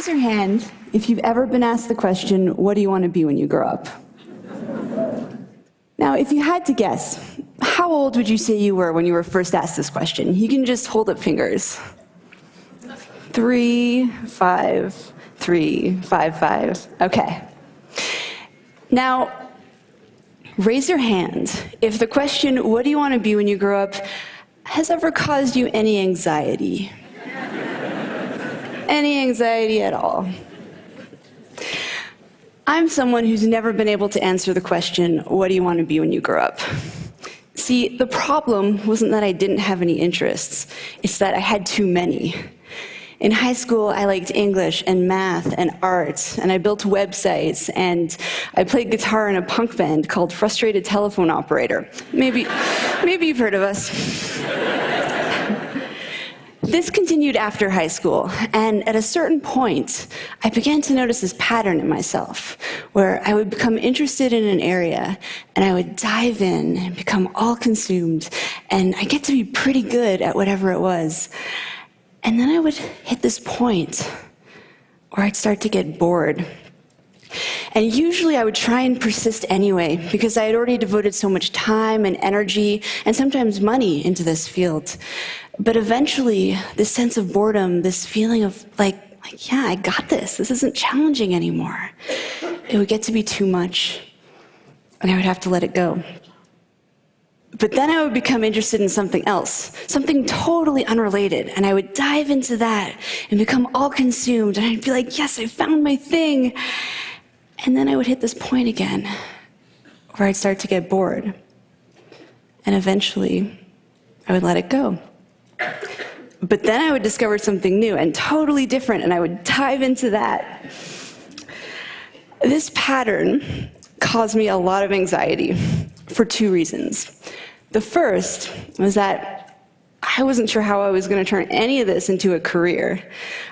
Raise your hand if you've ever been asked the question, what do you want to be when you grow up? Now, if you had to guess, how old would you say you were when you were first asked this question? You can just hold up fingers. 3, 5, 3, 5, 5. Okay. Now, raise your hand if the question, what do you want to be when you grow up, has ever caused you any anxiety? Any anxiety at all? I'm someone who's never been able to answer the question, what do you want to be when you grow up? See, the problem wasn't that I didn't have any interests, it's that I had too many. In high school, I liked English and math and art, and I built websites, and I played guitar in a punk band called Frustrated Telephone Operator. Maybe you've heard of us. This continued after high school, and at a certain point, I began to notice this pattern in myself, where I would become interested in an area, and I would dive in and become all consumed, and I get to be pretty good at whatever it was. And then I would hit this point where I'd start to get bored. And usually I would try and persist anyway, because I had already devoted so much time and energy, and sometimes money, into this field. But eventually, this sense of boredom, this feeling of like, yeah, I got this. This isn't challenging anymore. It would get to be too much, and I would have to let it go. But then I would become interested in something else, something totally unrelated, and I would dive into that and become all consumed, and I'd be like, yes, I found my thing. And then I would hit this point again, where I'd start to get bored. And eventually, I would let it go. But then I would discover something new and totally different, and I would dive into that. This pattern caused me a lot of anxiety for 2 reasons. The first was that I wasn't sure how I was going to turn any of this into a career.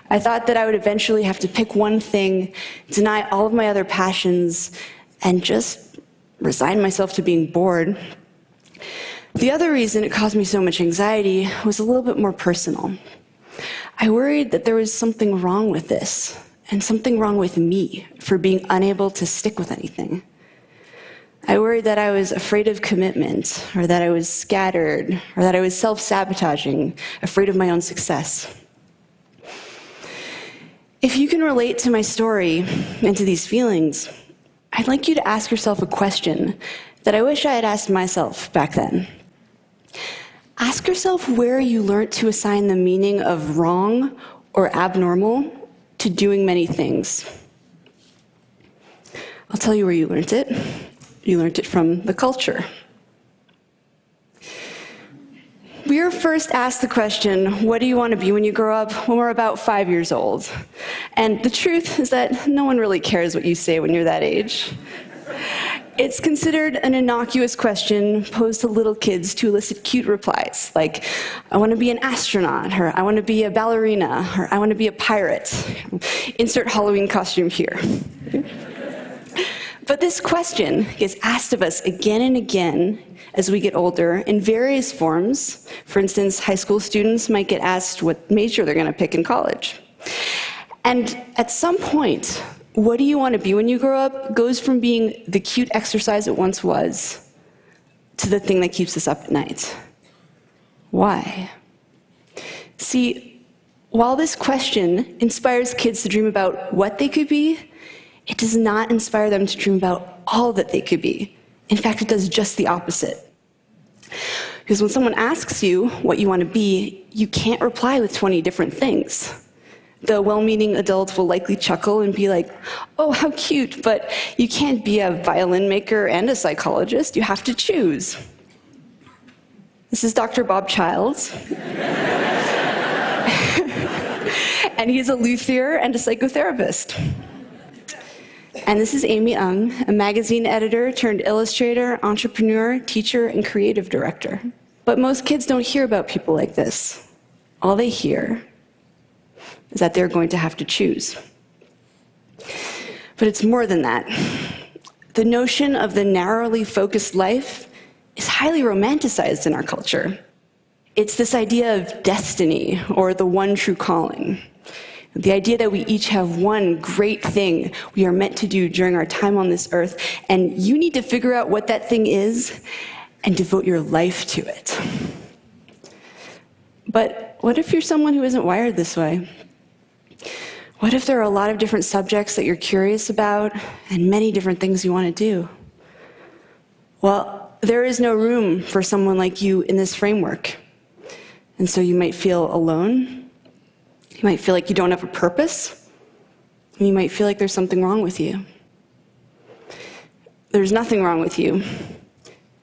I thought that I would eventually have to pick one thing, deny all of my other passions, and just resign myself to being bored. The other reason it caused me so much anxiety was a little bit more personal. I worried that there was something wrong with this, and something wrong with me for being unable to stick with anything. I worried that I was afraid of commitment, or that I was scattered, or that I was self-sabotaging, afraid of my own success. If you can relate to my story and to these feelings, I'd like you to ask yourself a question that I wish I had asked myself back then. Ask yourself where you learned to assign the meaning of wrong or abnormal to doing many things. I'll tell you where you learned it. You learned it from the culture. We were first asked the question, what do you want to be when you grow up, when we're about 5 years old. And the truth is that no one really cares what you say when you're that age. It's considered an innocuous question posed to little kids to elicit cute replies, like, I want to be an astronaut, or I want to be a ballerina, or I want to be a pirate. Insert Halloween costume here. But this question gets asked of us again and again as we get older in various forms. For instance, high school students might get asked what major they're going to pick in college. And at some point, what do you want to be when you grow up goes from being the cute exercise it once was to the thing that keeps us up at night. Why? See, while this question inspires kids to dream about what they could be, it does not inspire them to dream about all that they could be. In fact, it does just the opposite. Because when someone asks you what you want to be, you can't reply with 20 different things. The well-meaning adult will likely chuckle and be like, oh, how cute, but you can't be a violin maker and a psychologist. You have to choose. This is Dr. Bob Childs. And he's a luthier and a psychotherapist. And this is Amy Ung, a magazine editor turned illustrator, entrepreneur, teacher, and creative director. But most kids don't hear about people like this. All they hear is that they're going to have to choose. But it's more than that. The notion of the narrowly focused life is highly romanticized in our culture. It's this idea of destiny, or the one true calling. The idea that we each have one great thing we are meant to do during our time on this earth, and you need to figure out what that thing is and devote your life to it. But what if you're someone who isn't wired this way? What if there are a lot of different subjects that you're curious about and many different things you want to do? Well, there is no room for someone like you in this framework. And so you might feel alone. You might feel like you don't have a purpose. And you might feel like there's something wrong with you. There's nothing wrong with you.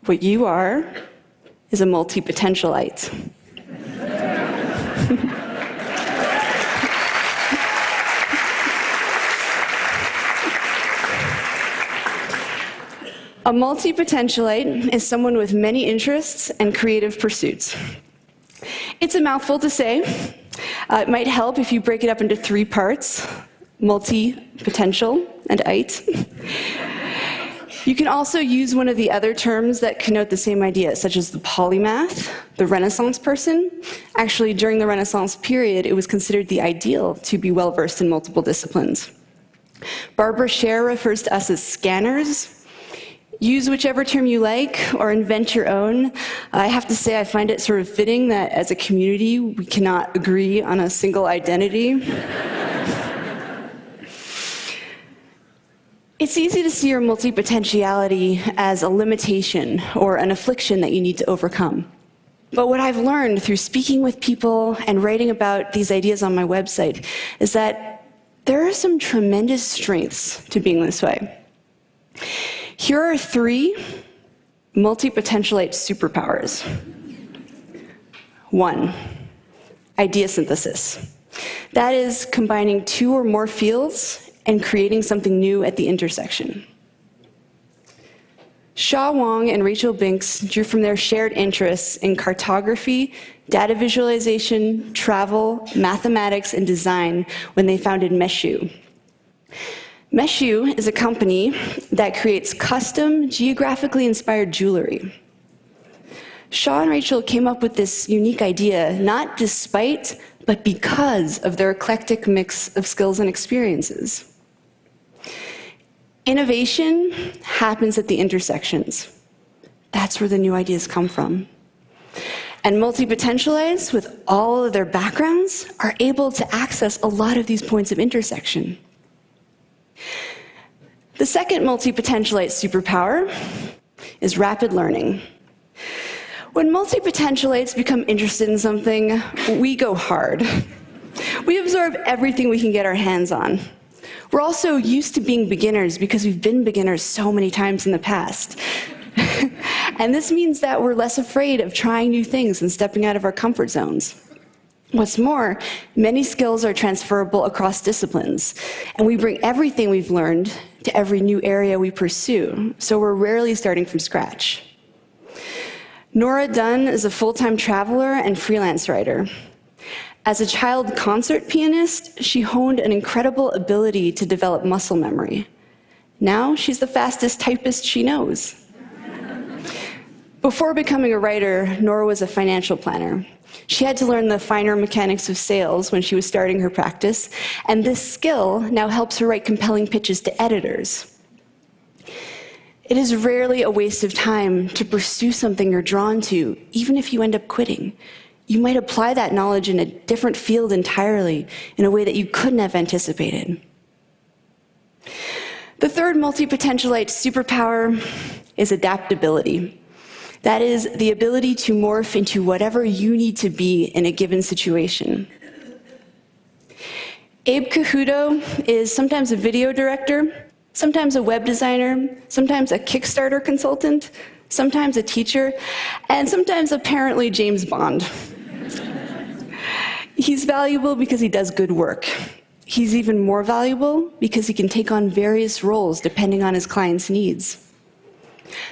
What you are is a multi-potentialite. A multi-potentialite is someone with many interests and creative pursuits. It's a mouthful to say. It might help if you break it up into 3 parts: multi-potential and ite. You can also use one of the other terms that connote the same idea, such as the polymath, the Renaissance person. Actually, during the Renaissance period, it was considered the ideal to be well-versed in multiple disciplines. Barbara Scher refers to us as scanners. Use whichever term you like, or invent your own. I have to say, I find it sort of fitting that as a community, we cannot agree on a single identity. It's easy to see your multipotentiality as a limitation or an affliction that you need to overcome. But what I've learned through speaking with people and writing about these ideas on my website is that there are some tremendous strengths to being this way. Here are 3 multipotentialite superpowers. 1, idea synthesis. That is combining 2 or more fields and creating something new at the intersection. Shaw Wong and Rachel Binks drew from their shared interests in cartography, data visualization, travel, mathematics, and design when they founded Meshu. Meshu is a company that creates custom, geographically inspired jewelry. Shaw and Rachel came up with this unique idea, not despite, but because of their eclectic mix of skills and experiences. Innovation happens at the intersections. That's where the new ideas come from. And multipotentialites, with all of their backgrounds, are able to access a lot of these points of intersection. The second multipotentialite superpower is rapid learning. When multipotentialites become interested in something, we go hard. We absorb everything we can get our hands on. We're also used to being beginners because we've been beginners so many times in the past. And this means that we're less afraid of trying new things and stepping out of our comfort zones. What's more, many skills are transferable across disciplines, and we bring everything we've learned to every new area we pursue, so we're rarely starting from scratch. Nora Dunn is a full-time traveler and freelance writer. As a child concert pianist, she honed an incredible ability to develop muscle memory. Now she's the fastest typist she knows. Before becoming a writer, Nora was a financial planner. She had to learn the finer mechanics of sales when she was starting her practice, and this skill now helps her write compelling pitches to editors. It is rarely a waste of time to pursue something you're drawn to, even if you end up quitting. You might apply that knowledge in a different field entirely, in a way that you couldn't have anticipated. The third multipotentialite superpower is adaptability. That is the ability to morph into whatever you need to be in a given situation. Abe Cahuto is sometimes a video director, sometimes a web designer, sometimes a Kickstarter consultant, sometimes a teacher, and sometimes apparently James Bond. He's valuable because he does good work. He's even more valuable because he can take on various roles depending on his client's needs.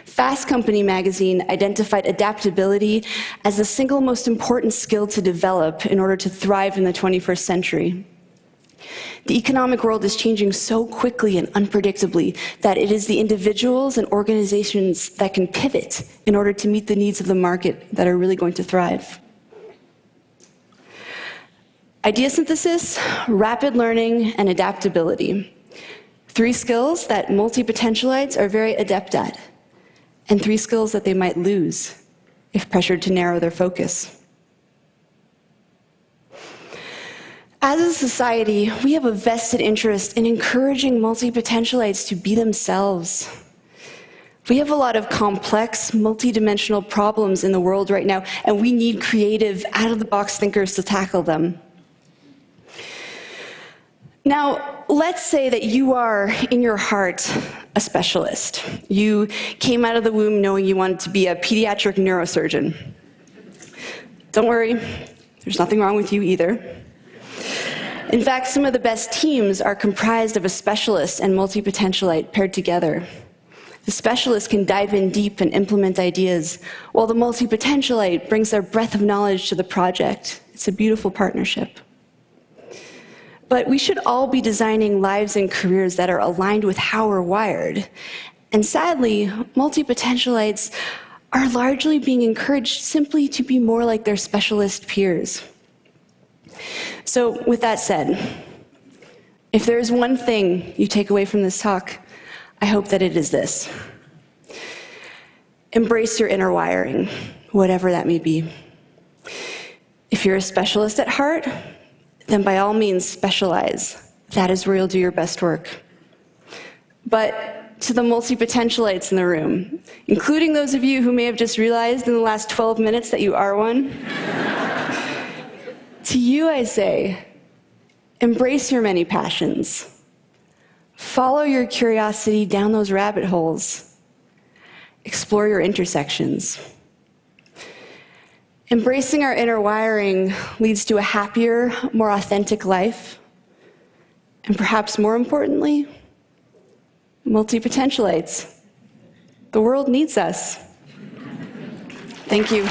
Fast Company magazine identified adaptability as the single most important skill to develop in order to thrive in the 21st century. The economic world is changing so quickly and unpredictably that it is the individuals and organizations that can pivot in order to meet the needs of the market that are really going to thrive. Idea synthesis, rapid learning, and adaptability. 3 skills that multi-potentialites are very adept at, and 3 skills that they might lose if pressured to narrow their focus. As a society, we have a vested interest in encouraging multi-potentialites to be themselves. We have a lot of complex, multidimensional problems in the world right now, and we need creative, out-of-the-box thinkers to tackle them. Now, let's say that you are, in your heart, a specialist. You came out of the womb knowing you wanted to be a pediatric neurosurgeon. Don't worry, there's nothing wrong with you either. In fact, some of the best teams are comprised of a specialist and multi-potentialite paired together. The specialist can dive in deep and implement ideas, while the multi-potentialite brings their breadth of knowledge to the project. It's a beautiful partnership. But we should all be designing lives and careers that are aligned with how we're wired. And sadly, multi-potentialites are largely being encouraged simply to be more like their specialist peers. So with that said, if there is one thing you take away from this talk, I hope that it is this. Embrace your inner wiring, whatever that may be. If you're a specialist at heart, then by all means specialize. That is where you'll do your best work. But to the multi-potentialites in the room, including those of you who may have just realized in the last 12 minutes that you are one, to you I say, embrace your many passions. Follow your curiosity down those rabbit holes. Explore your intersections. Embracing our inner wiring leads to a happier, more authentic life. And perhaps more importantly, multi-potentialites. The world needs us. Thank you.